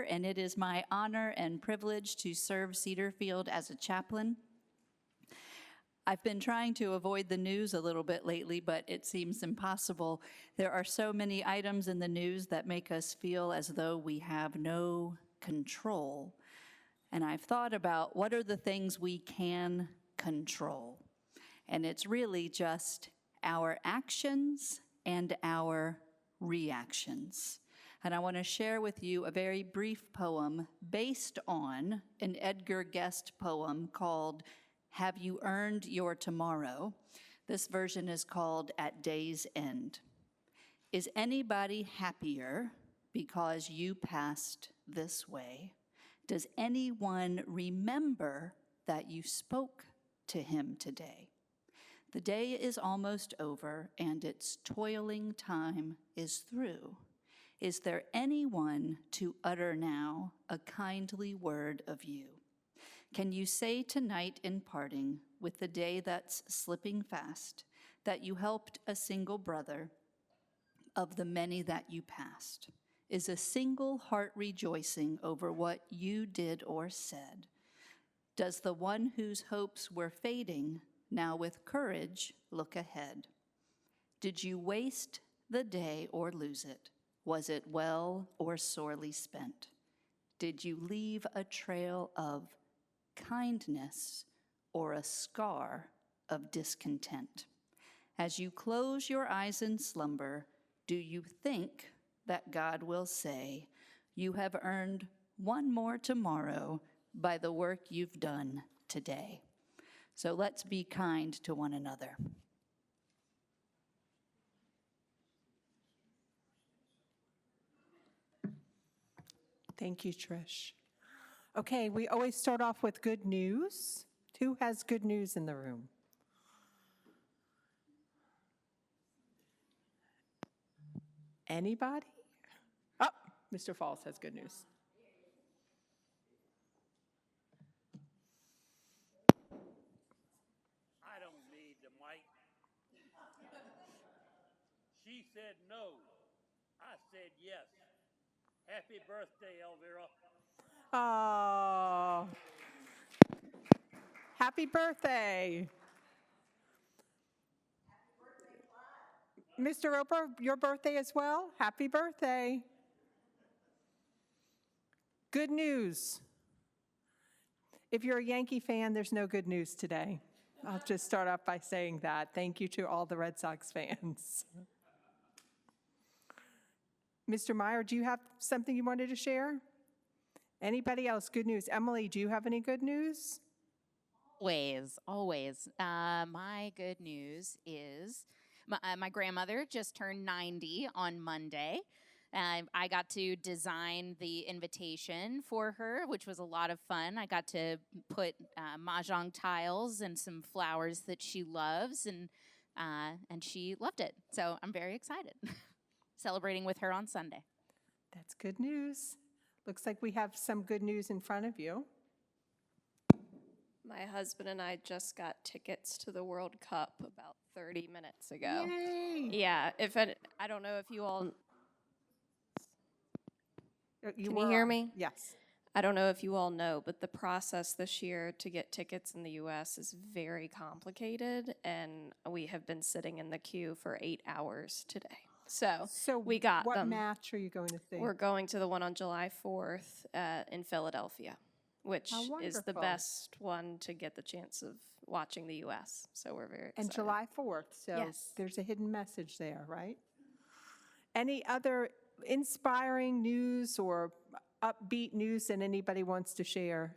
Roper, and it is my honor and privilege to serve Cedarfield as a chaplain. I've been trying to avoid the news a little bit lately, but it seems impossible. There are so many items in the news that make us feel as though we have no control. And I've thought about what are the things we can control. And it's really just our actions and our reactions. And I want to share with you a very brief poem based on an Edgar Guest poem called Have You Earned Your Tomorrow? This version is called At Day's End. Is anybody happier because you passed this way? Does anyone remember that you spoke to him today? The day is almost over and its toiling time is through. Is there anyone to utter now a kindly word of you? Can you say tonight in parting, with the day that's slipping fast, that you helped a single brother of the many that you passed? Is a single heart rejoicing over what you did or said? Does the one whose hopes were fading now with courage look ahead? Did you waste the day or lose it? Was it well or sorely spent? Did you leave a trail of kindness or a scar of discontent? As you close your eyes in slumber, do you think that God will say, you have earned one more tomorrow by the work you've done today? So let's be kind to one another. Thank you, Trish. Okay, we always start off with good news. Who has good news in the room? Anybody? Oh, Mr. Falls has good news. I don't need the mic. She said no. I said yes. Happy birthday, Elvira. Oh, happy birthday. Mr. Roper, your birthday as well? Happy birthday. Good news. If you're a Yankee fan, there's no good news today. I'll just start off by saying that. Thank you to all the Red Sox fans. Mr. Meyer, do you have something you wanted to share? Anybody else? Good news. Emily, do you have any good news? Always. My good news is my grandmother just turned 90 on Monday. I got to design the invitation for her, which was a lot of fun. I got to put mahjong tiles and some flowers that she loves, and she loved it. So I'm very excited. Celebrating with her on Sunday. That's good news. Looks like we have some good news in front of you. My husband and I just got tickets to the World Cup about 30 minutes ago. Yay! Yeah, I don't know if you all, Can can you hear me? Yes. I don't know if you all know, but the process this year to get tickets in the U.S. is very complicated, and we have been sitting in the queue for 8 hours today. So we got what them. match are you going to see? We're going to the one on July 4th in Philadelphia, which How is the wonderful. best one to get the chance of watching the U.S. So we're very excited. And July 4th, so Yes. there's a hidden message there, right? Any other inspiring news or upbeat news that anybody wants to share?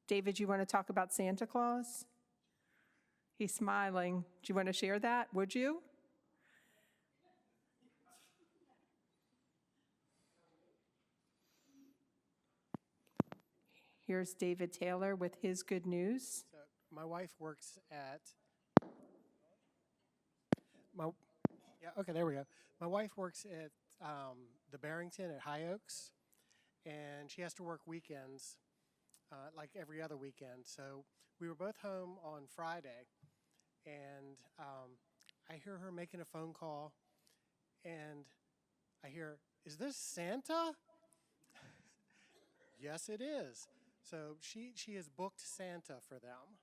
David, you want to talk about Santa Claus? He's smiling. Do you want to share that? Would you? Here's David Taylor with his good news. So my wife works at there we go. My wife works at the Barrington at High Oaks, and she has to work weekends, like every other weekend. So we were both home on Friday, and I hear her making a phone call, and hear, "Is this Santa?" Yes, it is. So she has booked Santa for them.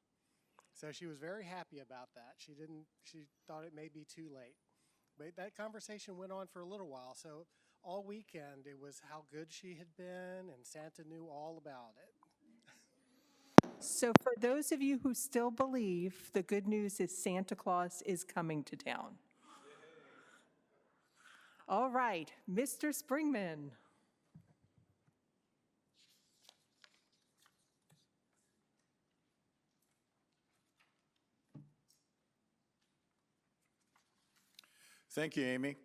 So she was very happy about that. She thought it may be too late. But that conversation went on for a little while. So all weekend it was how good she had been, and Santa knew all about it. So for those of you who still believe, the good news is Santa Claus is coming to town. All right, Mr. Springman. Thank you, Amy.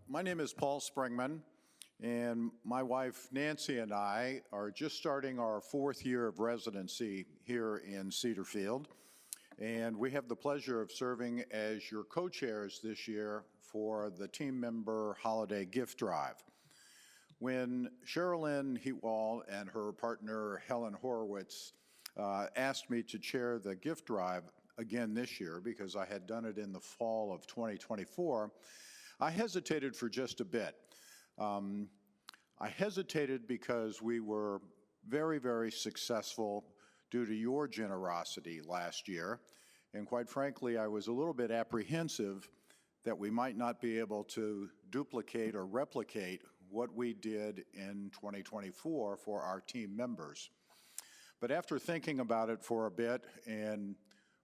My name is Paul Springman, and my wife Nancy and I are just starting our 4th year of residency here in Cedarfield, and we have the pleasure of serving as your co-chairs this year for the team member holiday gift drive. When Sherilyn Heatwall and her partner Helen Horowitz asked me to chair the gift drive again this year, because I had done it in the fall of 2024, I hesitated for just a bit. I hesitated because we were very, very successful due to your generosity last year, and quite frankly, I was a little bit apprehensive that we might not be able to duplicate or replicate what we did in 2024 for our team members. But after thinking about it for a bit and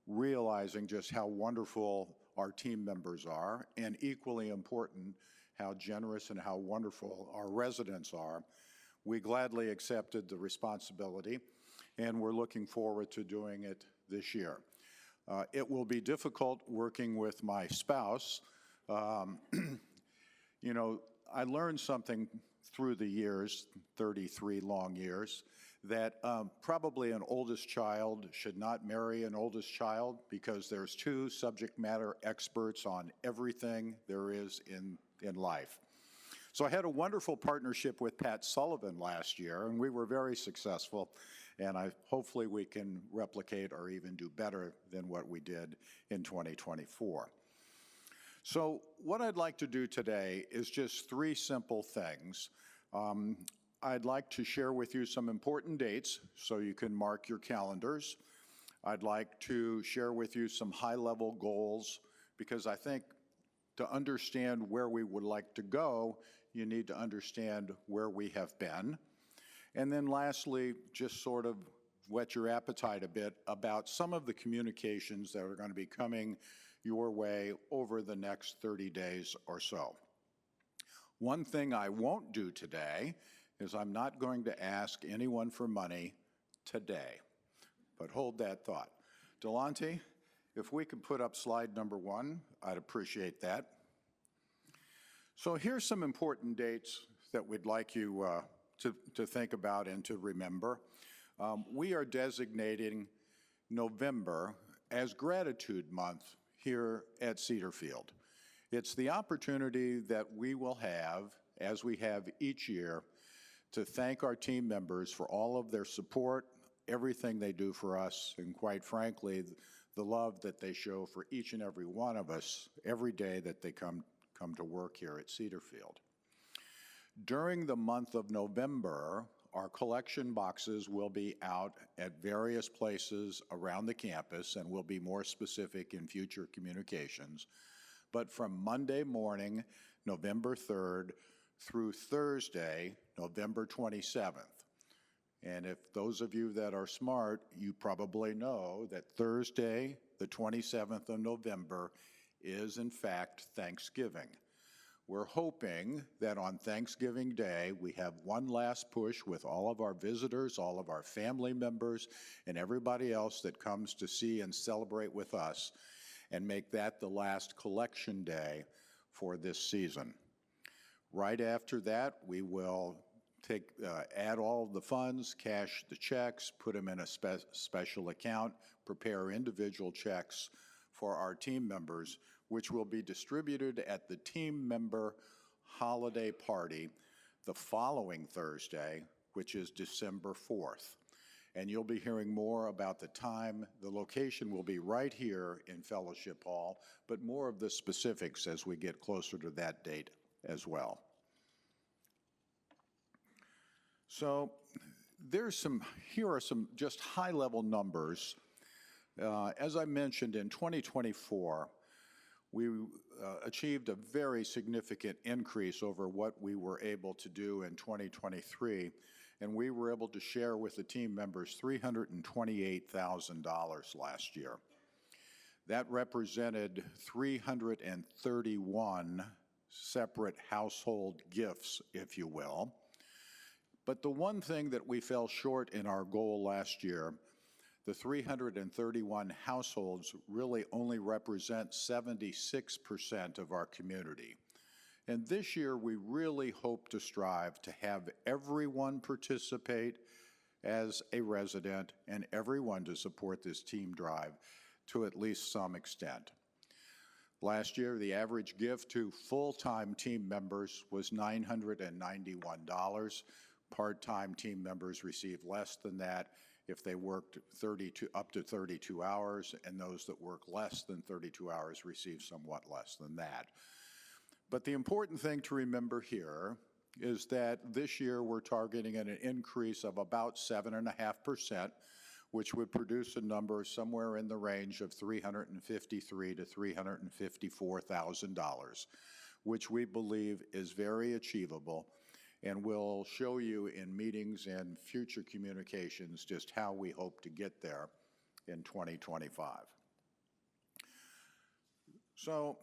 realizing just how wonderful our team members are, and equally important, how generous and how wonderful our residents are, we gladly accepted the responsibility, and we're looking forward to doing it this year. It will be difficult working with my spouse. You know, I learned something through the years, 33 long years, that probably an oldest child should not marry an oldest child, because there's 2 subject matter experts on everything there is in life. So I had a wonderful partnership with Pat Sullivan last year, and we were very successful, and hopefully we can replicate or even do better than what we did in 2024. So what I'd like to do today is just 3 simple things. I'd like to share with you some important dates so you can mark your calendars. I'd like to share with you some high-level goals, because I think to understand where we would like to go, you need to understand where we have been. And then lastly, just sort of whet your appetite a bit about some of the communications that are going to be coming your way over the next 30 days or so. One thing I won't do today is I'm not going to ask anyone for money today, but hold that thought. Delonte, if we could put up slide number 1, I'd appreciate that. So here's some important dates that we'd like you to think about and to remember. We are designating November as Gratitude Month here at Cedarfield. It's the opportunity that we will have, as we have each year, to thank our team members for all of their support, everything they do for us, and quite frankly, the love that they show for each and every one of us every day that they come to work here at Cedarfield. During the month of November, our collection boxes will be out at various places around the campus, and we'll be more specific in future communications. But from Monday morning, November 3rd, through Thursday, November 27th. And if those of you that are smart, you probably know that Thursday, the 27th of November, is in fact Thanksgiving. We're hoping that on Thanksgiving Day, we have one last push with all of our visitors, all of our family members, and everybody else that comes to see and celebrate with us, and make that the last collection day for this season. Right after that, we will add all the funds, cash the checks, put them in a special account, prepare individual checks for our team members, which will be distributed at the team member holiday party the following Thursday, which is December 4th. And you'll be hearing more about the time. The location will be right here in Fellowship Hall, but more of the specifics as we get closer to that date as well. So here are some just high-level numbers. As I mentioned, in 2024, we achieved a very significant increase over what we were able to do in 2023, and we were able to share with the team members $328,000 last year. That represented 331 separate household gifts, if you will. But the one thing that we fell short in our goal last year, the 331 households really only represent 76% of our community. And this year, we really hope to strive to have everyone participate as a resident and everyone to support this team drive to at least some extent. Last year, the average gift to full-time team members was $991. Part-time team members received less than that if they worked up to 32 hours, and those that work less than 32 hours receive somewhat less than that. But the important thing to remember here is that this year we're targeting an increase of about 7.5%, which would produce a number somewhere in the range of $353,000 to $354,000, which we believe is very achievable, and we'll show you in meetings and future communications just how we hope to get there in 2025. So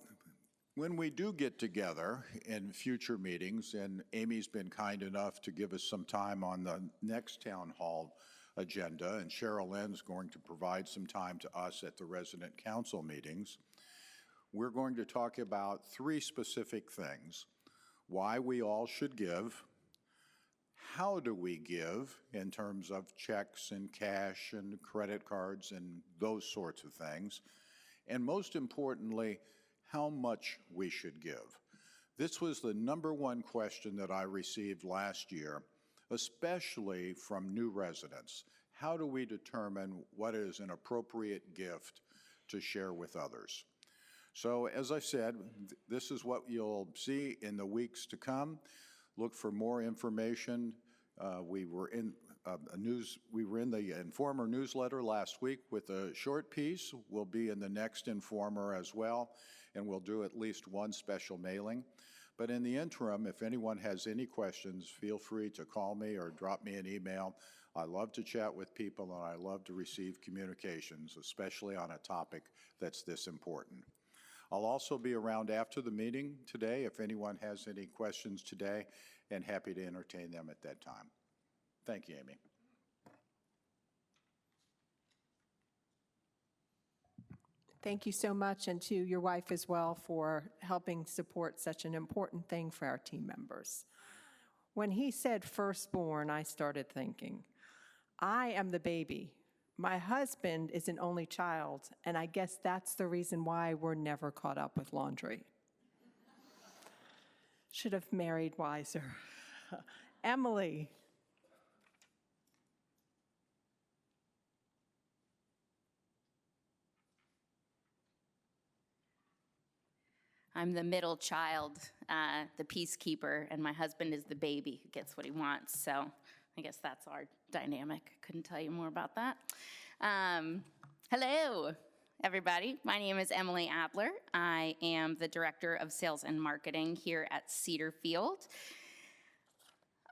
when we do get together in future meetings, and Amy's been kind enough to give us some time on the next town hall agenda, and Cheryl Lynn's going to provide some time to us at the resident council meetings, we're going to talk about three specific things: why we all should give, how do we give in terms of checks and cash and credit cards and those sorts of things, and most importantly, how much we should give. This was the number one question that I received last year, especially from new residents. How do we determine what is an appropriate gift to share with others? So as I said, this is what you'll see in the weeks to come. Look for more information. We were in the Informer newsletter last week with a short piece. We'll be in the next Informer as well, and we'll do at least one special mailing. But in the interim, if anyone has any questions, feel free to call me or drop me an email. I love to chat with people, and I love to receive communications, especially on a topic that's this important. I'll also be around after the meeting today if anyone has any questions today, and happy to entertain them at that time. Thank you, Amy. Thank you so much, and to your wife as well for helping support such an important thing for our team members. When he said firstborn, I started thinking, I am the baby. My husband is an only child, and I guess that's the reason why we're never caught up with laundry. Should have married wiser. Emily. I'm the middle child, the peacekeeper, and my husband is the baby who gets what he wants. So I guess that's our dynamic. Couldn't tell you more about that. Hello, everybody. My name is Emily Adler. I am the Director of Sales and Marketing here at Cedar Field.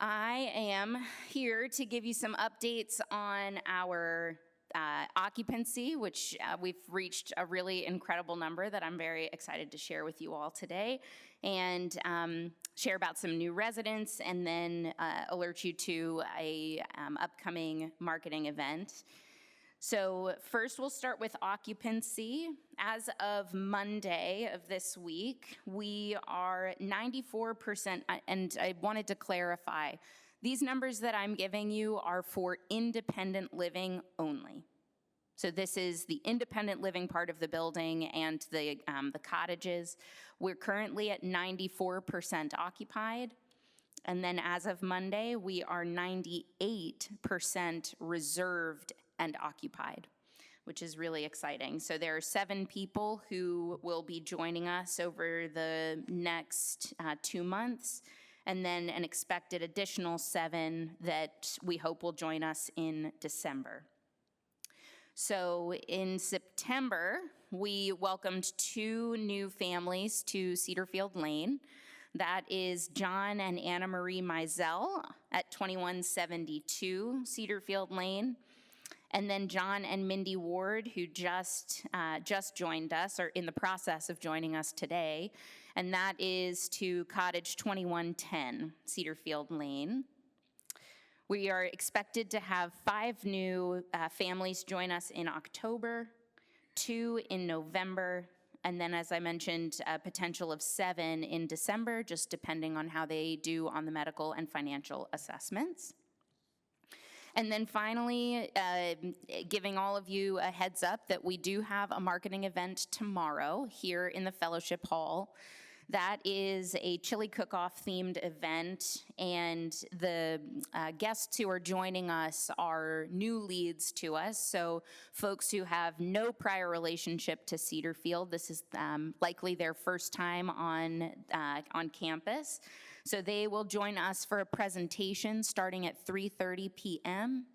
I am here to give you some updates on our occupancy, which we've reached a really incredible number that I'm very excited to share with you all today, and share about some new residents, and then alert you to a upcoming marketing event. So first we'll start with occupancy. As of Monday of this week, we are 94%, and I wanted to clarify, these numbers that I'm giving you are for independent living only. So this is the independent living part of the building and the cottages. We're currently at 94% occupied. And then as of Monday, we are 98% reserved and occupied, which is really exciting. So there are 7 people who will be joining us over the next 2 months. and then an expected additional 7 that we hope will join us in December. So in September, we welcomed 2 new families to Cedarfield Lane. That is John and Anna Marie Mizell at 2172 Cedarfield Lane. And then John and Mindy Ward, who just joined us, or in the process of joining us today, and that is to Cottage 2110, Cedarfield Lane. We are expected to have 5 new families join us in October, 2 in November, and then, as I mentioned, a potential of 7 in December, just depending on how they do on the medical and financial assessments. And then finally, giving all of you a heads up that we do have a marketing event tomorrow here in the Fellowship Hall. That is a chili cook-off themed event, and the guests who are joining us are new leads to us, so folks who have no prior relationship to Cedarfield. This is likely their first time on campus. So they will join us for a presentation starting at 3:30 p.m.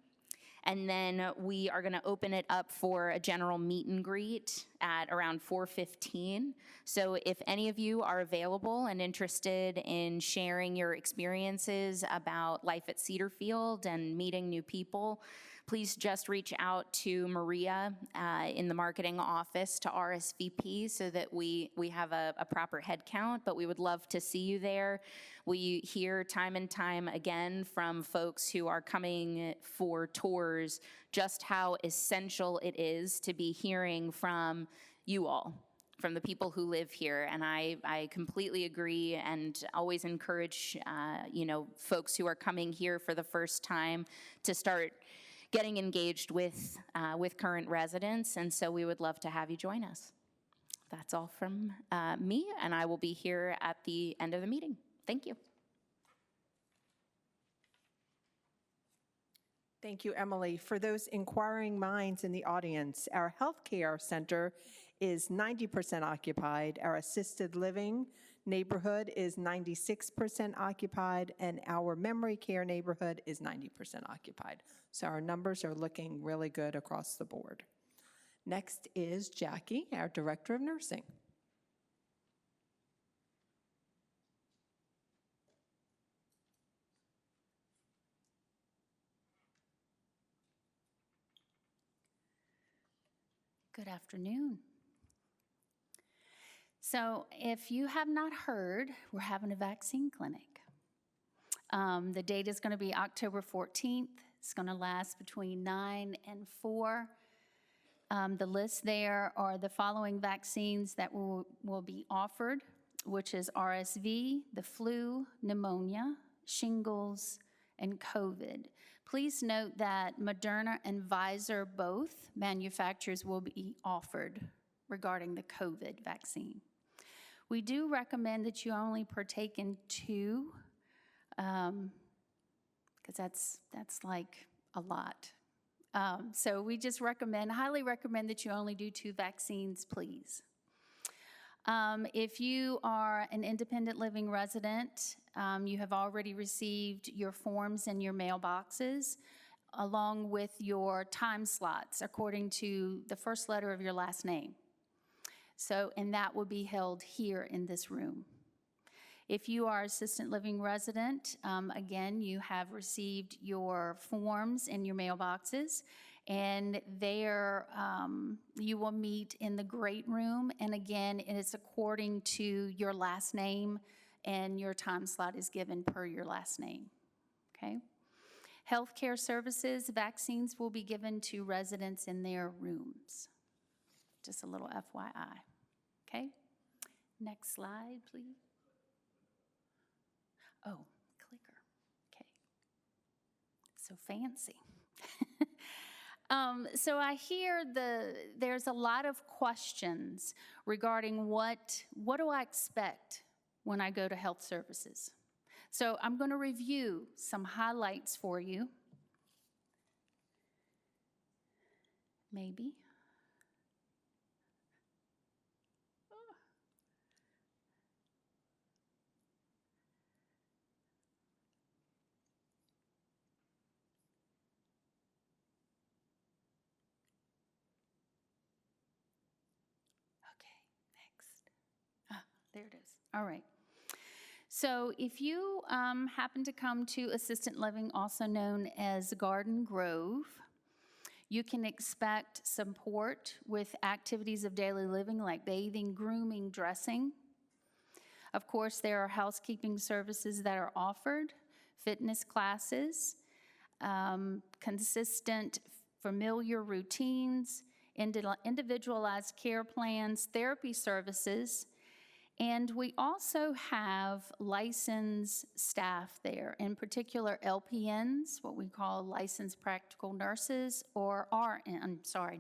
And then we are going to open it up for a general meet and greet at around 4:15. So if any of you are available and interested in sharing your experiences about life at Cedarfield and meeting new people, please just reach out to Maria in the marketing office to RSVP so that we have a proper head count, but we would love to see you there. We hear time and time again from folks who are coming for tours just how essential it is to be hearing from you all, from the people who live here. And I completely agree and always encourage folks who are coming here for the first time to start getting engaged with current residents, and so we would love to have you join us. That's all from me, and I will be here at the end of the meeting. Thank you. Thank you, Emily. For those inquiring minds in the audience, our healthcare center is 90% occupied. Our assisted living neighborhood is 96% occupied, and our memory care neighborhood is 90% occupied. So our numbers are looking really good across the board. Next is Jackie, our Director of Nursing. Good afternoon. So if you have not heard, we're having a vaccine clinic. The date is going to be October 14th. It's going to last between 9 and 4. The list there are the following vaccines that will be offered, which is RSV, the flu, pneumonia, shingles, and COVID. Please note that Moderna and Pfizer, both manufacturers, will be offered regarding the COVID vaccine. We do recommend that you only partake in 2, because that's like a lot. So we just highly recommend that you only do 2 vaccines, please. If you are an independent living resident, you have already received your forms in your mailboxes, along with your time slots according to the first letter of your last name. So, and that will be held here in this room. If you are assistant living resident, again, you have received your forms in your mailboxes, and there you will meet in the great room. And again, it is according to your last name, and your time slot is given per your last name, okay? Healthcare services, vaccines will be given to residents in their rooms. Just a little FYI, okay? Next slide, please. Oh, clicker, okay. So fancy. So I hear there's a lot of questions regarding what do I expect when I go to health services. So I'm going to review some highlights for you. Maybe. there it is. All right. So if you happen to come to assisted living, also known as Garden Grove, you can expect support with activities of daily living like bathing, grooming, dressing. Of course, there are housekeeping services that are offered, fitness classes, consistent familiar routines, individualized care plans, therapy services, and we also have licensed staff there, in particular LPNs, what we call licensed practical nurses, or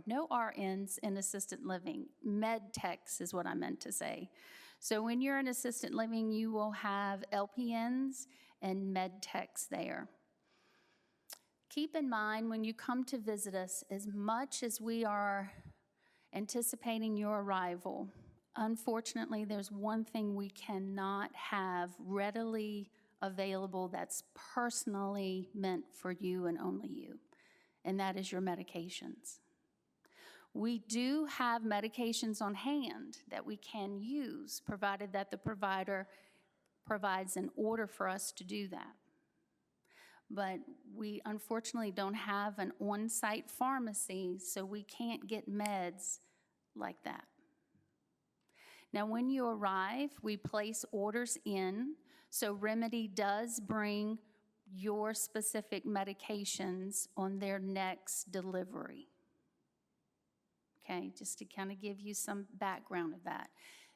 no RNs in assisted living. Med techs is what I meant to say. So when you're in assisted living, you will have LPNs and med techs there. Keep in mind when you come to visit us, as much as we are anticipating your arrival, unfortunately, there's one thing we cannot have readily available that's personally meant for you and only you, and that is your medications. We do have medications on hand that we can use, provided that the provider provides an order for us to do that. But we unfortunately don't have an on-site pharmacy, so we can't get meds like that. Now, when you arrive, we place orders in, so Remedy does bring your specific medications on their next delivery. Okay, just to kind of give you some background of that.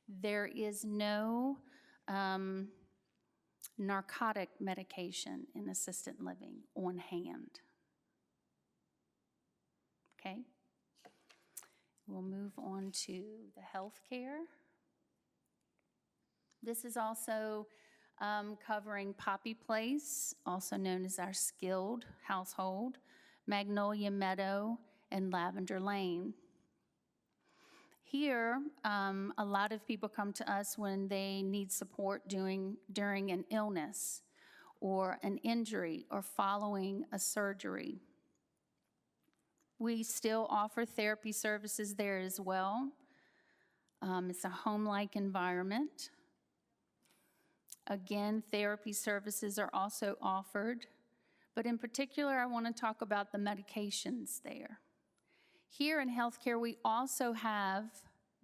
There is no narcotic medication in assisted living on hand. Okay, we'll move on to the health care. This is also covering Poppy Place, also known as our skilled household, Magnolia Meadow, and Lavender Lane. Here, a lot of people come to us when they need support during an illness or an injury or following a surgery. We still offer therapy services there as well. It's a home-like environment. Again, therapy services are also offered, but in particular, I want to talk about the medications there. Here in healthcare, we also have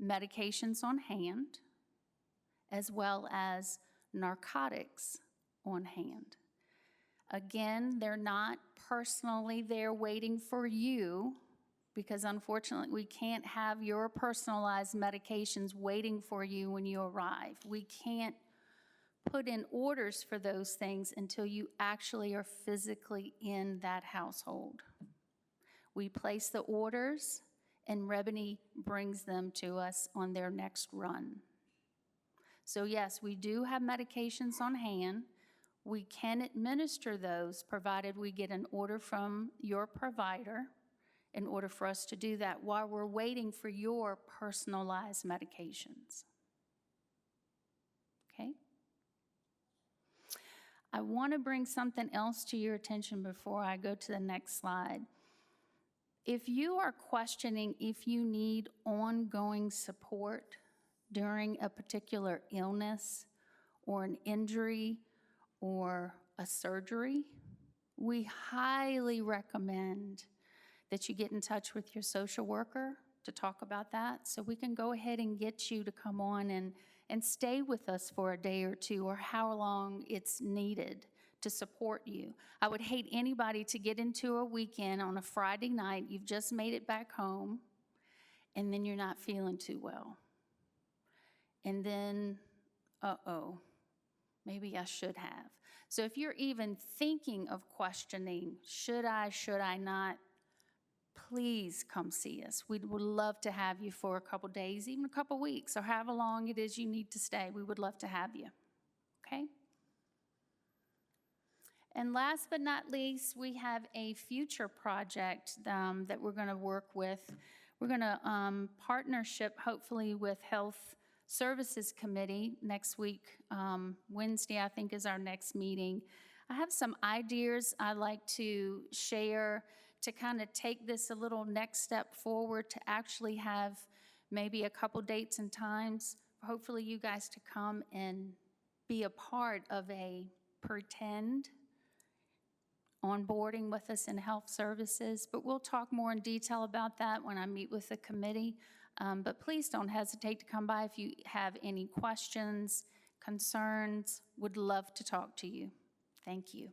medications on hand, as well as narcotics on hand. Again, they're not personally there waiting for you, because unfortunately, we can't have your personalized medications waiting for you when you arrive. We can't put in orders for those things until you actually are physically in that household. We place the orders, and Remedy brings them to us on their next run. So yes, we do have medications on hand. We can administer those provided we get an order from your provider in order for us to do that while we're waiting for your personalized medications. Okay? I want to bring something else to your attention before I go to the next slide. If you are questioning if you need ongoing support during a particular illness or an injury or a surgery, we highly recommend that you get in touch with your social worker to talk about that, so we can go ahead and get you to come on and stay with us for a day or two, or how long it's needed to support you. I would hate anybody to get into a weekend on a Friday night, you've just made it back home, and then you're not feeling too well. And then, maybe I should have. So if you're even thinking of questioning, should I not, please come see us. We would love to have you for a couple days, even a couple weeks, or however long it is you need to stay. We would love to have you, okay? And last but not least, we have a future project that we're going to work with. We're going to partnership, hopefully, with Health Services Committee next week. Wednesday, I think, is our next meeting. I have some ideas I'd like to share to kind of take this a little next step forward, to actually have maybe a couple dates and times hopefully you guys to come and be a part of a pretend onboarding with us in health services, but we'll talk more in detail about that when I meet with the committee. But please don't hesitate to come by if you have any questions, concerns. Would love to talk to you. Thank you.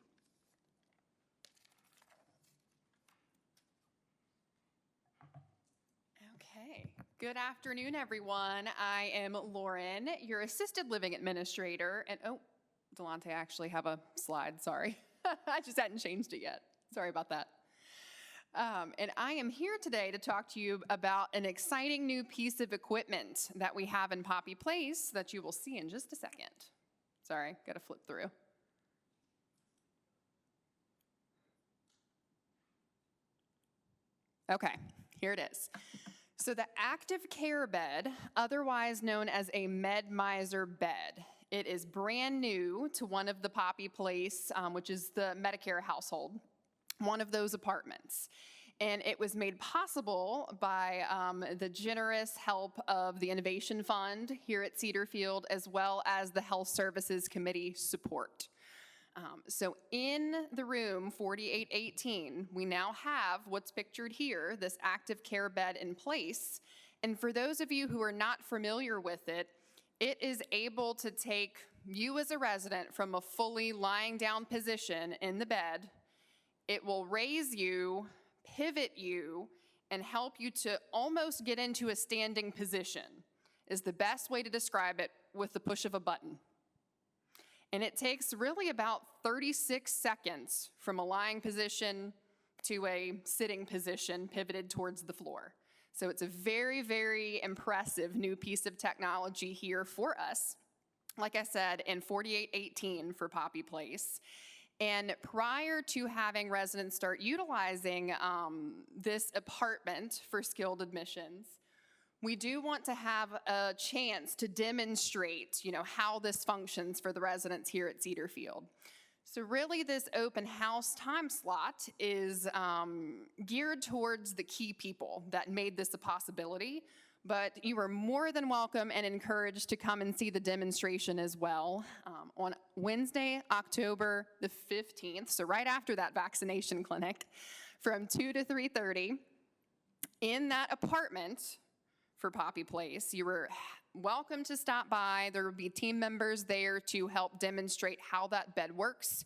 Okay. Good afternoon, everyone. I am Lauren, your assisted living administrator. And oh, Delonte, I actually have a slide, sorry. I just hadn't changed it yet. Sorry about that. And I am here today to talk to you about an exciting new piece of equipment that we have in Poppy Place that you will see in just a second. Sorry, got to flip through. Okay, here it is. So the Active Care Bed, otherwise known as a MedMiser bed, it is brand new to one of the Poppy Place, which is the Medicare household, one of those apartments. And it was made possible by the generous help of the Innovation Fund here at Cedarfield, as well as the Health Services Committee support. So in the room 4818, we now have what's pictured here, this Active Care Bed in place. And for those of you who are not familiar with it, it is able to take you as a resident from a fully lying down position in the bed. It will raise you, pivot you, and help you to almost get into a standing position, is the best way to describe it, with the push of a button. And it takes really about 36 seconds from a lying position to a sitting position pivoted towards the floor. So it's a very, very impressive new piece of technology here for us. Like I said, in 4818 for Poppy Place. And prior to having residents start utilizing this apartment for skilled admissions, we do want to have a chance to demonstrate, how this functions for the residents here at Cedarfield. So really this open house time slot is geared towards the key people that made this a possibility, but you are more than welcome and encouraged to come and see the demonstration as well on Wednesday, October the 15th, so right after that vaccination clinic, from 2 to 3:30 in that apartment for Poppy Place. You were welcome to stop by. There will be team members there to help demonstrate how that bed works.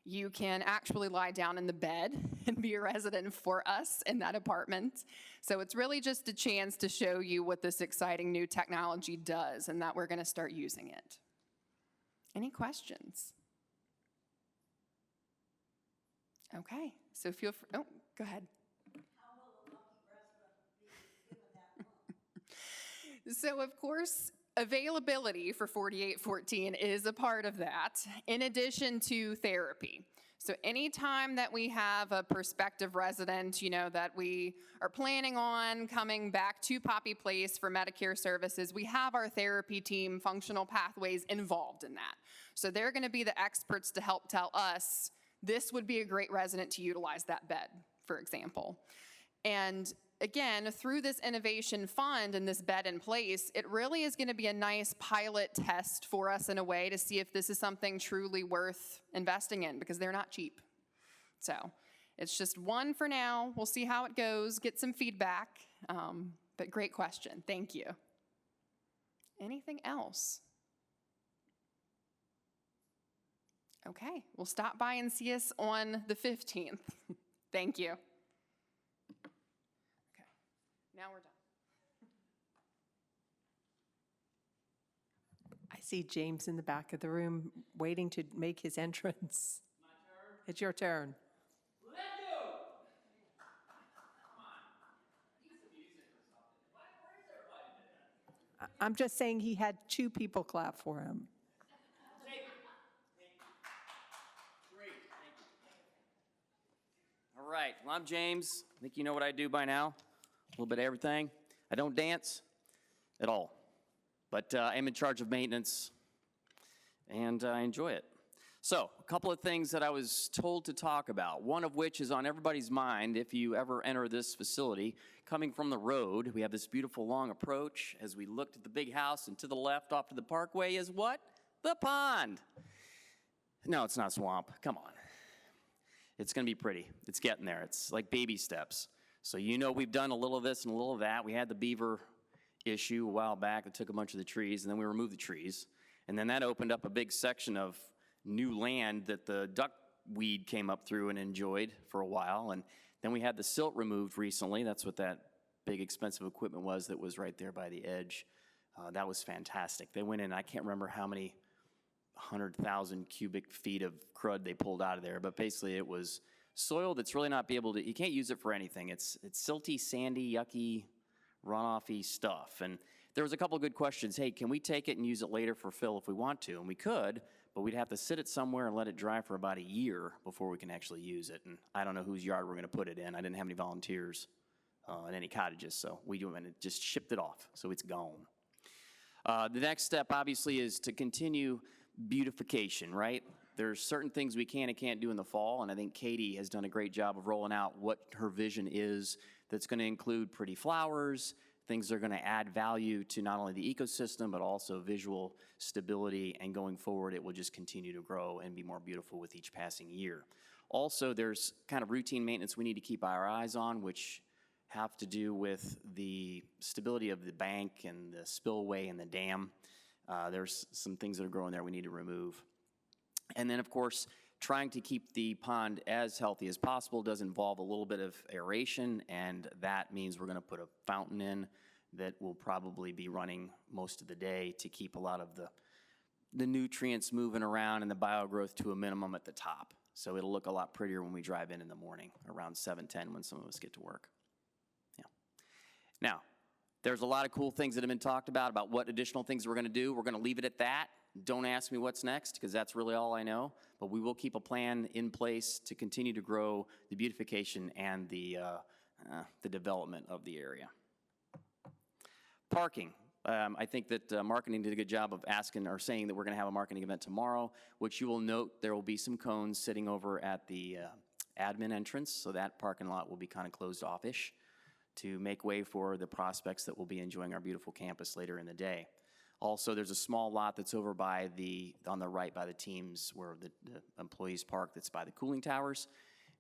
You can actually lie down in the bed and be a resident for us in that apartment. So it's really just a chance to show you what this exciting new technology does and that we're going to start using it. Any questions? Okay, so feel free. Oh, go ahead. So, of course, availability for 4814 is a part of that, in addition to therapy. So anytime that we have a prospective resident, that we are planning on coming back to Poppy Place for Medicare services, we have our therapy team, Functional Pathways, involved in that. So they're going to be the experts to help tell us, this would be a great resident to utilize that bed, for example. And again, through this Innovation Fund and this bed in place, it really is going to be a nice pilot test for us in a way to see if this is something truly worth investing in, because they're not cheap. So it's just one for now. We'll see how it goes, get some feedback, but great question. Thank you. Anything else? Okay, we'll stop by and see us on the 15th. Thank you. Now we're done. I see James in the back of the room waiting to make his entrance. My turn. It's your turn. Let go! Come on. Need some music or something. Where's everybody been? I'm just saying he had 2 people clap for him. Take it. Great. Thank you. All right, well, I'm James. I think you know what I do by now. A little bit of everything. I don't dance at all, but I am in charge of maintenance, and I enjoy it. So, a couple of things that I was told to talk about, one of which is on everybody's mind if you ever enter this facility. Coming from the road, we have this beautiful long approach. As we looked at the big house, and to the left off to the parkway is what? The pond. No, it's not swamp. Come on. It's going to be pretty. It's getting there. It's like baby steps. So you know we've done a little of this and a little of that. We had the beaver issue a while back that took a bunch of the trees, and then we removed the trees. And then that opened up a big section of new land that the duckweed came up through and enjoyed for a while. And then we had the silt removed recently. That's what that big expensive equipment was that was right there by the edge. That was fantastic. They went in, I can't remember how many 100,000 cubic feet of crud they pulled out of there, but basically it was soil that's really not be able to, you can't use it for anything. It's silty, sandy, yucky, runoffy stuff. And there was a couple of good questions. Hey, can we take it and use it later for fill if we want to? And we could, but we'd have to sit it somewhere and let it dry for about a year before we can actually use it. And I don't know whose yard we're going to put it in. I didn't have any volunteers in any cottages, so we just shipped it off, so it's gone. The next step, obviously, is to continue beautification, right? There's certain things we can and can't do in the fall, and I think Katie has done a great job of rolling out what her vision is that's going to include pretty flowers, things that are going to add value to not only the ecosystem, but also visual stability, and going forward, it will just continue to grow and be more beautiful with each passing year. Also, there's kind of routine maintenance we need to keep our eyes on, which have to do with the stability of the bank and the spillway and the dam. There's some things that are growing there we need to remove. And then, of course, trying to keep the pond as healthy as possible does involve a little bit of aeration, and that means we're going to put a fountain in that will probably be running most of the day to keep a lot of the nutrients moving around and the biogrowth to a minimum at the top. So it'll look a lot prettier when we drive in the morning, around 7:10 when some of us get to work. Yeah. Now, there's a lot of cool things that have been talked about what additional things we're going to do. We're going to leave it at that. Don't ask me what's next, because that's really all I know. But we will keep a plan in place to continue to grow the beautification and the development of the area. Parking. I think that marketing did a good job of asking or saying that we're going to have a marketing event tomorrow, which you will note there will be some cones sitting over at the admin entrance, so that parking lot will be kind of closed off-ish to make way for the prospects that will be enjoying our beautiful campus later in the day. Also, there's a small lot that's over by on the right by the teams where the employees park that's by the cooling towers.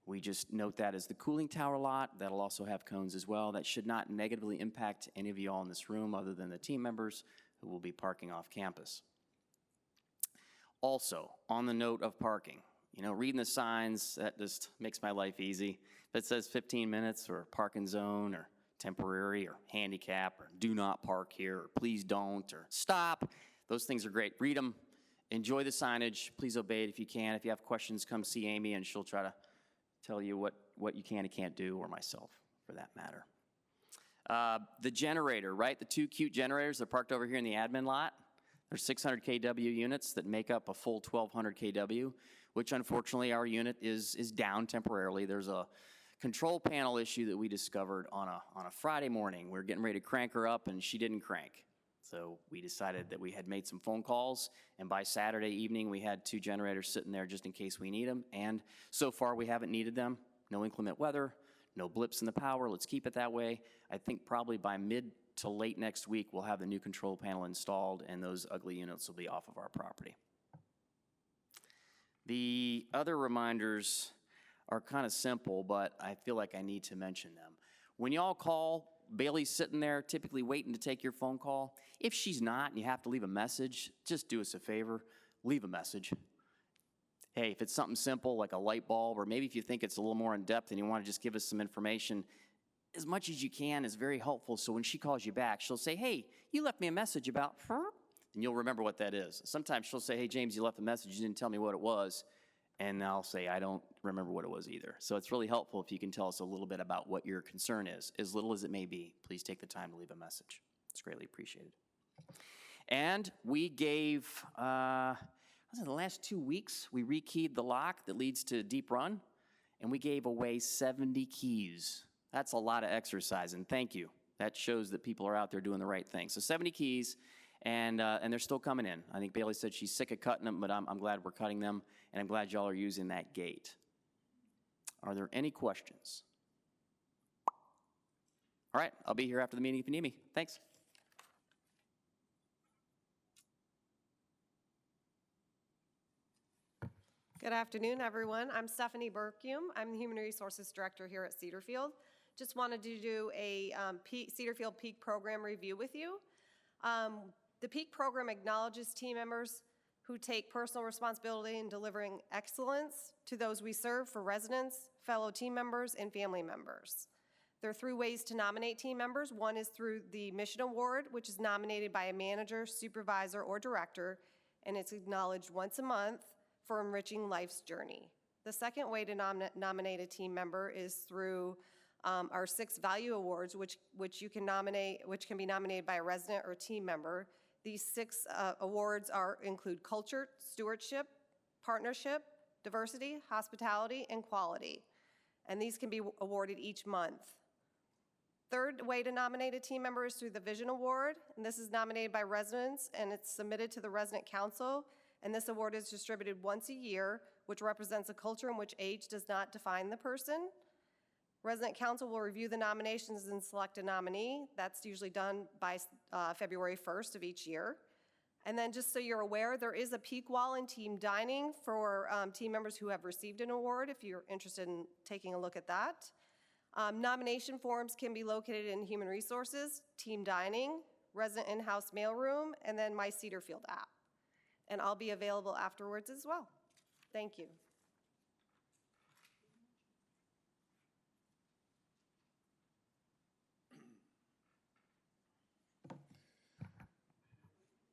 We just note that as the cooling tower lot. That'll also have cones as well. That should not negatively impact any of you all in this room other than the team members who will be parking off campus. Also, on the note of parking, reading the signs, that just makes my life easy. If it says 15 minutes or parking zone or temporary or handicap or do not park here or please don't or stop, those things are great. Read them, enjoy the signage, please obey it if you can. If you have questions, come see Amy and she'll try to tell you what you can and can't do, or myself for that matter. The generator, right? The two cute generators that are parked over here in the admin lot. There's 600 kW units that make up a full 1200 kW, which unfortunately our unit is down temporarily. There's a control panel issue that we discovered on a Friday morning. We were getting ready to crank her up and she didn't crank. So we decided that we had made some phone calls, and by Saturday evening we had two generators sitting there just in case we need them, and so far we haven't needed them. No inclement weather, no blips in the power. Let's keep it that way. I think probably by mid to late next week we'll have the new control panel installed and those ugly units will be off of our property. The other reminders are kind of simple, but I feel like I need to mention them. When y'all call, Bailey's sitting there typically waiting to take your phone call. If she's not and you have to leave a message, just do us a favor, leave a message. Hey, if it's something simple like a light bulb, or maybe if you think it's a little more in depth and you want to just give us some information, as much as you can is very helpful. So when she calls you back, she'll say, hey, you left me a message about her, and you'll remember what that is. Sometimes she'll say, hey, James, you left a message, you didn't tell me what it was. And I'll say, I don't remember what it was either. So it's really helpful if you can tell us a little bit about what your concern is. As little as it may be, please take the time to leave a message. It's greatly appreciated. And we gave, the last 2 weeks, we rekeyed the lock that leads to Deep Run, and we gave away 70 keys. That's a lot of exercise, and thank you. That shows that people are out there doing the right thing. So 70 keys, and they're still coming in. I think Bailey said she's sick of cutting them, but I'm glad we're cutting them, and I'm glad y'all are using that gate. Are there any questions? All right, I'll be here after the meeting if you need me. Thanks. Good afternoon, everyone. I'm Stephanie Berkium. I'm the Human Resources Director here at Cedarfield. Just wanted to do a Cedarfield Peak Program review with you. The Peak Program acknowledges team members who take personal responsibility in delivering excellence to those we serve for residents, fellow team members, and family members. There are 3 ways to nominate team members. One is through the Mission Award, which is nominated by a manager, supervisor, or director, and it's acknowledged once a month for enriching life's journey. The second way to nominate a team member is through our 6 value awards, which can be nominated by a resident or team member. These 6 awards include culture, stewardship, partnership, diversity, hospitality, and quality. And these can be awarded each month. Third way to nominate a team member is through the Vision Award, and this is nominated by residents, and it's submitted to the Resident Council, and this award is distributed once a year, which represents a culture in which age does not define the person. Resident Council will review the nominations and select a nominee. That's usually done by February 1st of each year. And then just so you're aware, there is a peak wall in team dining for team members who have received an award, if you're interested in taking a look at that. Nomination forms can be located in Human Resources, Team Dining, Resident In-House Mailroom, and then My Cedarfield app. And I'll be available afterwards as well. Thank you.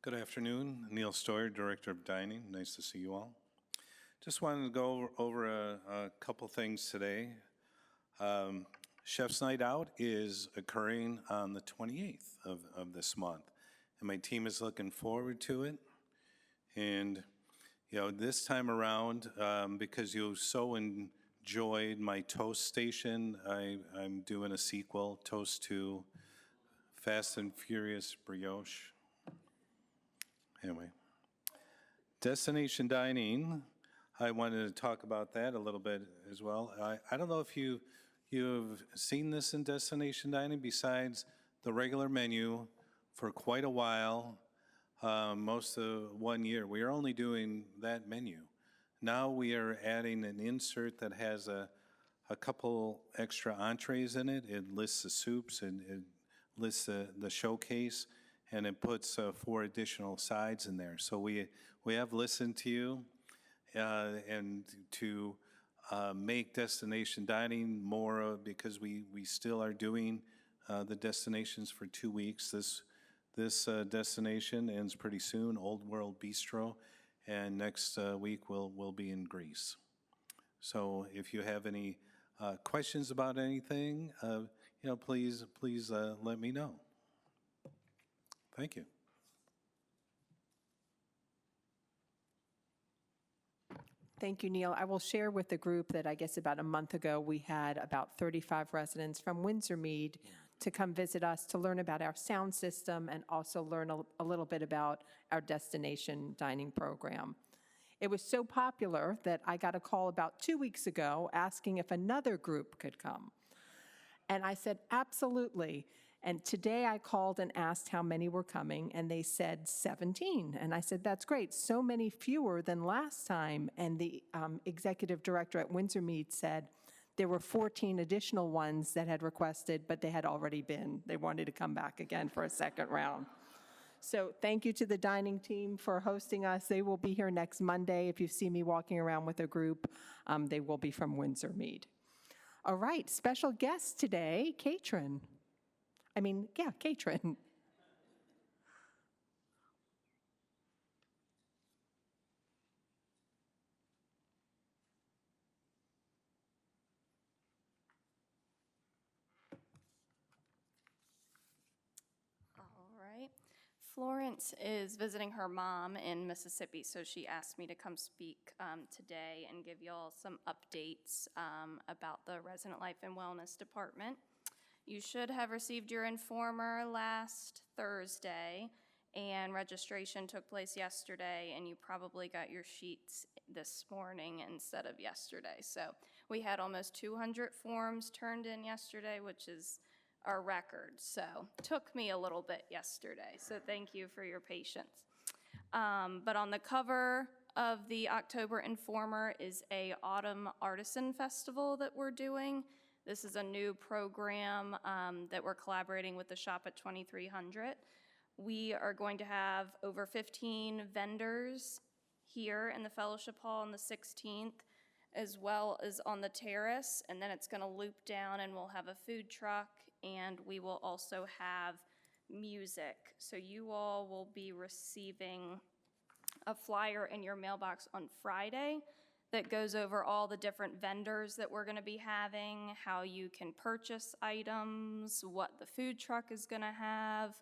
Good afternoon. Neil Stoyer, Director of Dining. Nice to see you all. Just wanted to go over a couple things today. Chef's Night Out is occurring on the 28th of this month, and my team is looking forward to it. And, you know, this time around, because you so enjoyed my Toast Station, I'm doing a sequel, Toast to Fast and Furious Brioche. Anyway, Destination Dining, I wanted to talk about that a little bit as well. I don't know if you've seen this in Destination Dining besides the regular menu for quite a while, most of 1 year. We are only doing that menu. Now we are adding an insert that has a couple extra entrees in it. It lists the soups and it lists the showcase, and it puts 4 additional sides in there. So we have listened to you and to make Destination Dining more, because we still are doing the destinations for 2 weeks. This destination ends pretty soon, Old World Bistro, and next week we'll be in Greece. So if you have any questions about anything, please let me know. Thank you. Thank you, Neil. I will share with the group that I guess about a month ago, we had about 35 residents from Windsor Mead to come visit us to learn about our sound system and also learn a little bit about our destination dining program. It was so popular that I got a call about 2 weeks ago asking if another group could come. And I said, absolutely. And today I called and asked how many were coming, and they said 17. And I said, that's great, so many fewer than last time. And the executive director at Windsor Mead said there were 14 additional ones that had requested, but they had already been. They wanted to come back again for a second round. So thank you to the dining team for hosting us. They will be here next Monday. If you see me walking around with a group, they will be from Windsor Mead. All right, special guest today, Katrin. Katrin. All right. Florence is visiting her mom in Mississippi, so she asked me to come speak today and give y'all some updates about the Resident Life and Wellness Department. You should have received your informer last Thursday, and registration took place yesterday, and you probably got your sheets this morning instead of yesterday. So we had almost 200 forms turned in yesterday, which is our record. So took me a little bit yesterday, so thank you for your patience. But on the cover of the October Informer is a Autumn Artisan Festival that we're doing. This is a new program that we're collaborating with the Shop at 2300. We are going to have over 15 vendors here in the Fellowship Hall on the 16th, as well as on the terrace, and then it's going to loop down and we'll have a food truck, and we will also have music. So you all will be receiving a flyer in your mailbox on Friday that goes over all the different vendors that we're going to be having, how you can purchase items, what the food truck is going to have,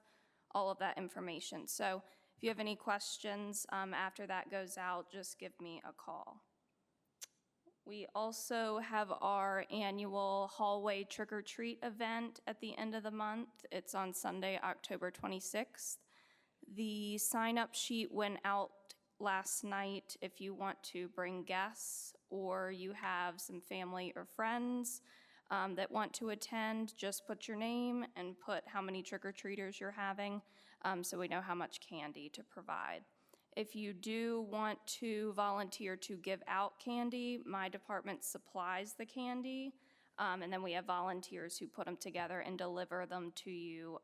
all of that information. So if you have any questions after that goes out, just give me a call. We also have our annual hallway trick-or-treat event at the end of the month. It's on Sunday, October 26th. The sign-up sheet went out last night if you want to bring guests or you have some family or friends that want to attend. Just put your name and put how many trick-or-treaters you're having so we know how much candy to provide. If you do want to volunteer to give out candy, my department supplies the candy, and then we have volunteers who put them together and deliver them to you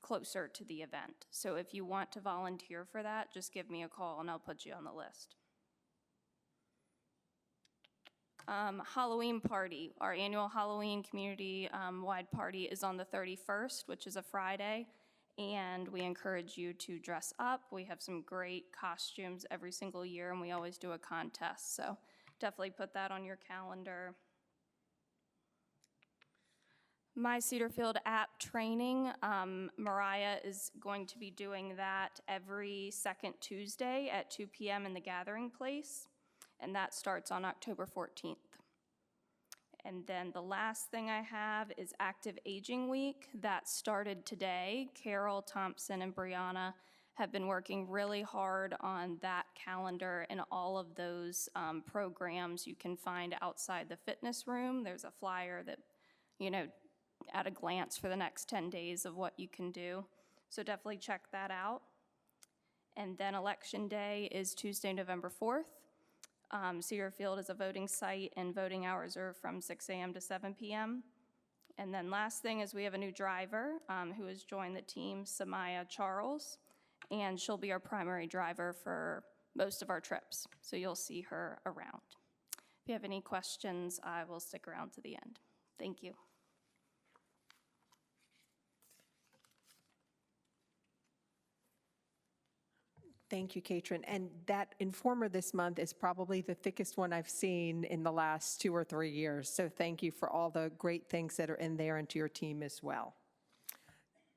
closer to the event. So if you want to volunteer for that, just give me a call and I'll put you on the list. Halloween party. Our annual Halloween community-wide party is on the 31st, which is a Friday, and we encourage you to dress up. We have some great costumes every single year, and we always do a contest, so definitely put that on your calendar. My Cedarfield app training, Mariah is going to be doing that every second Tuesday at 2 p.m. in the Gathering Place, and that starts on October 14th. And then the last thing I have is Active Aging Week. That started today. Carol, Thompson, and Brianna have been working really hard on that calendar, and all of those programs you can find outside the fitness room. There's a flyer that, at a glance for the next 10 days of what you can do. So definitely check that out. And then Election Day is Tuesday, November 4th. Cedarfield is a voting site, and voting hours are from 6 a.m. to 7 p.m. And then last thing is we have a new driver who has joined the team, Samaya Charles, and she'll be our primary driver for most of our trips. So you'll see her around. If you have any questions, I will stick around to the end. Thank you. Thank you, Katrin. And that Informer this month is probably the thickest one I've seen in the last 2 or 3 years. So thank you for all the great things that are in there and to your team as well.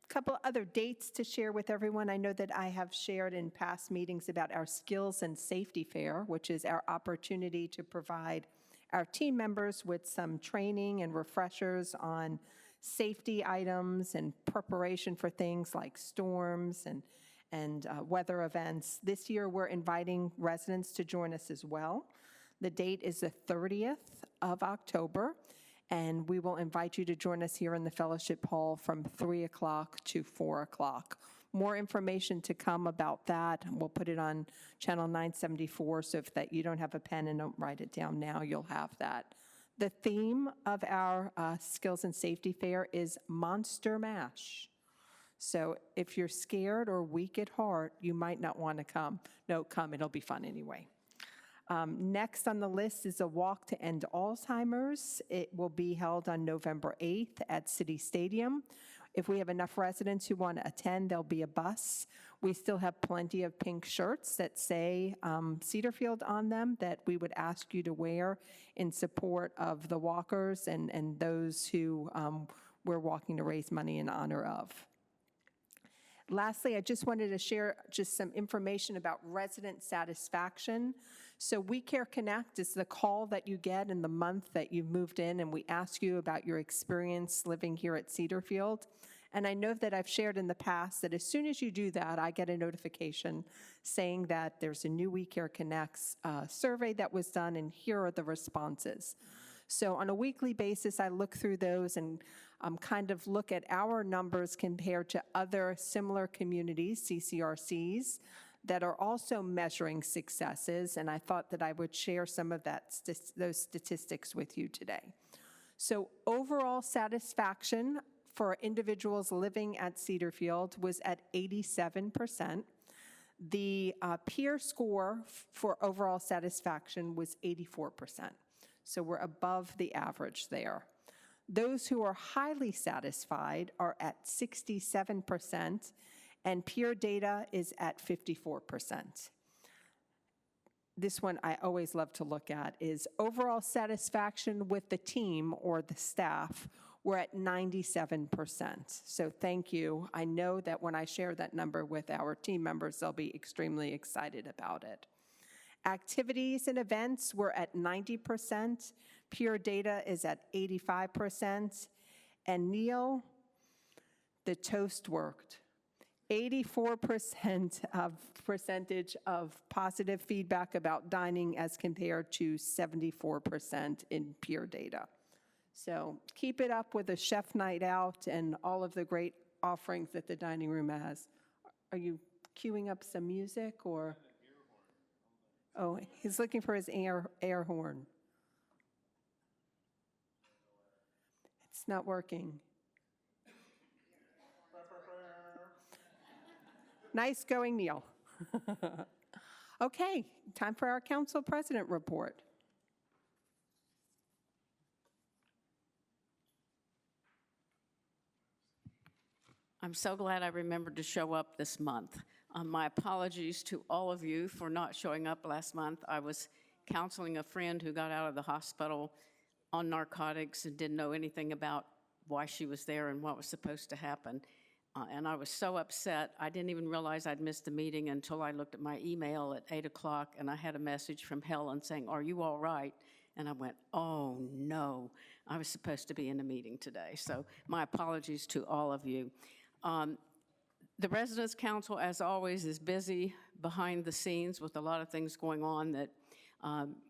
A couple other dates to share with everyone. I know that I have shared in past meetings about our Skills and Safety Fair, which is our opportunity to provide our team members with some training and refreshers on safety items and preparation for things like storms and weather events. This year, we're inviting residents to join us as well. The date is the 30th of October, and we will invite you to join us here in the Fellowship Hall from 3 o'clock to 4 o'clock. More information to come about that. We'll put it on channel 974, so if that you don't have a pen and don't write it down now, you'll have that. The theme of our Skills and Safety Fair is Monster Mash. So if you're scared or weak at heart, you might not want to come. No, come, it'll be fun anyway. Next on the list is a Walk to End Alzheimer's. It will be held on November 8th at City Stadium. If we have enough residents who want to attend, there'll be a bus. We still have plenty of pink shirts that say Cedarfield on them that we would ask you to wear in support of the walkers and those who we're walking to raise money in honor of. Lastly, I just wanted to share just some information about resident satisfaction. So We Care Connect is the call that you get in the month that you've moved in, and we ask you about your experience living here at Cedarfield. And I know that I've shared in the past that as soon as you do that, I get a notification saying that there's a new We Care Connects survey that was done, and here are the responses. So on a weekly basis, I look through those and kind of look at our numbers compared to other similar communities, CCRCs, that are also measuring successes, and I thought that I would share some of those statistics with you today. So overall satisfaction for individuals living at Cedarfield was at 87%. The peer score for overall satisfaction was 84%. So we're above the average there. Those who are highly satisfied are at 67%, and peer data is at 54%. This one I always love to look at is overall satisfaction with the team or the staff. We're at 97%. So thank you. I know that when I share that number with our team members, they'll be extremely excited about it. Activities and events were at 90%. Peer data is at 85%. And Neil, the toast worked. 84% of percentage of positive feedback about dining as compared to 74% in peer data. So keep it up with a chef night out and all of the great offerings that the dining room has. Are you queuing up some music or? Oh, he's looking for his air horn. It's not working. Nice going, Neil. Okay, time for our council president report. I'm so glad I remembered to show up this month. My apologies to all of you for not showing up last month. I was counseling a friend who got out of the hospital on narcotics and didn't know anything about why she was there and what was supposed to happen. And I was so upset, I didn't even realize I'd missed the meeting until I looked at my email at 8 o'clock, and I had a message from Helen saying, "Are you all right?" And I went, oh no, I was supposed to be in a meeting today. So my apologies to all of you. The Residents' Council, as always, is busy behind the scenes with a lot of things going on that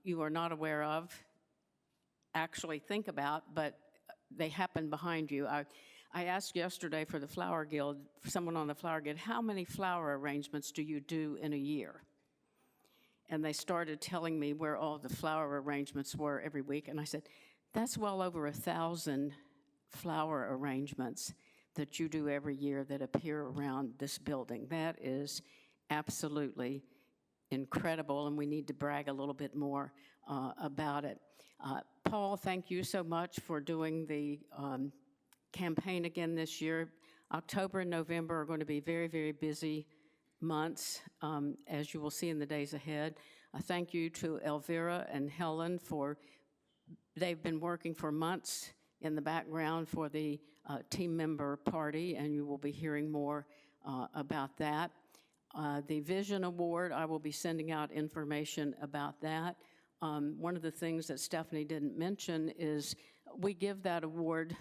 you are not aware of, actually think about, but they happen behind you. I asked yesterday for the Flower Guild, for someone on the Flower Guild, how many flower arrangements do you do in a year? And they started telling me where all the flower arrangements were every week. And I said, that's well over 1,000 flower arrangements that you do every year that appear around this building. That is absolutely incredible, and we need to brag a little bit more about it. Paul, thank you so much for doing the campaign again this year. October and November are going to be very, very busy months, as you will see in the days ahead. Thank you to Elvira and Helen they've been working for months in the background for the team member party, and you will be hearing more about that. The Vision Award, I will be sending out information about that. One of the things that Stephanie didn't mention is we give that award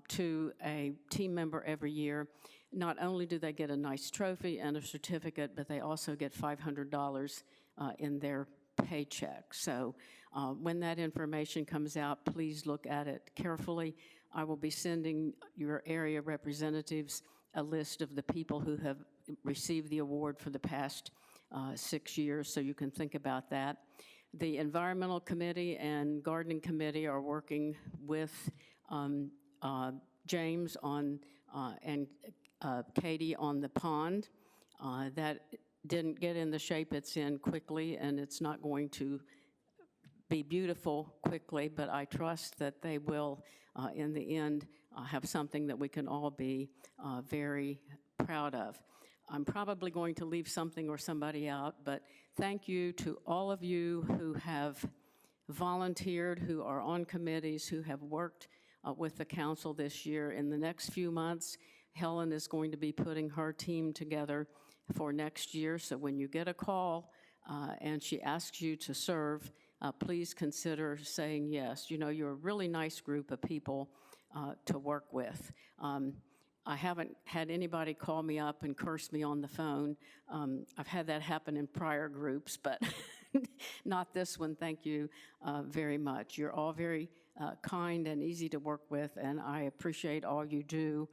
to a team member every year. Not only do they get a nice trophy and a certificate, but they also get $500 in their paycheck. So when that information comes out, please look at it carefully. I will be sending your area representatives a list of the people who have received the award for the past 6 years, so you can think about that. The Environmental Committee and Gardening Committee are working with James on and Katie on the pond. That didn't get in the shape it's in quickly, and it's not going to be beautiful quickly, but I trust that they will, in the end, have something that we can all be very proud of. I'm probably going to leave something or somebody out, but thank you to all of you who have volunteered, who are on committees, who have worked with the council this year. In the next few months, Helen is going to be putting her team together for next year, so when you get a call and she asks you to serve, please consider saying yes. You know, you're a really nice group of people to work with. I haven't had anybody call me up and curse me on the phone. I've had that happen in prior groups, but not this one. Thank you very much. You're all very kind and easy to work with, and I appreciate all you do,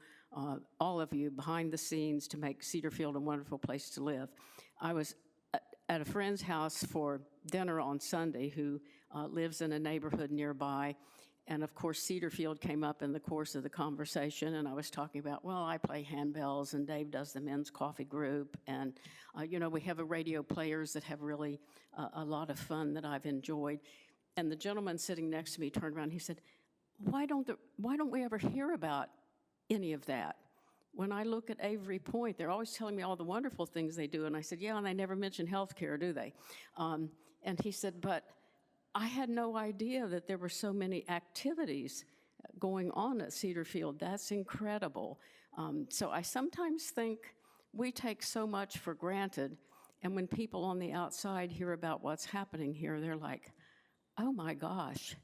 all of you behind the scenes to make Cedarfield a wonderful place to live. I was at a friend's house for dinner on Sunday who lives in a neighborhood nearby. And of course, Cedarfield came up in the course of the conversation, and I was talking about, well, I play handbells, and Dave does the men's coffee group, and we have a radio players that have really a lot of fun that I've enjoyed. And the gentleman sitting next to me turned around, and he said, why don't we ever hear about any of that? When I look at Avery Point, they're always telling me all the wonderful things they do, and I said, yeah, and they never mention health care, do they? And he said, but I had no idea that there were so many activities going on at Cedarfield. That's incredible. So I sometimes think we take so much for granted, and when people on the outside hear about what's happening here, they're like, oh my gosh,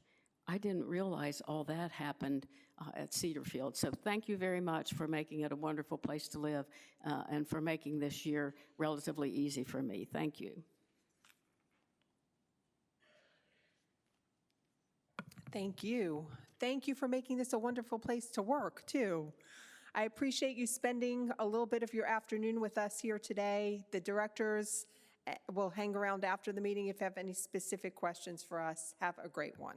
I didn't realize all that happened at Cedarfield. So thank you very much for making it a wonderful place to live and for making this year relatively easy for me. Thank you. Thank you. Thank you for making this a wonderful place to work, too. I appreciate you spending a little bit of your afternoon with us here today. The directors will hang around after the meeting if you have any specific questions for us. Have a great one.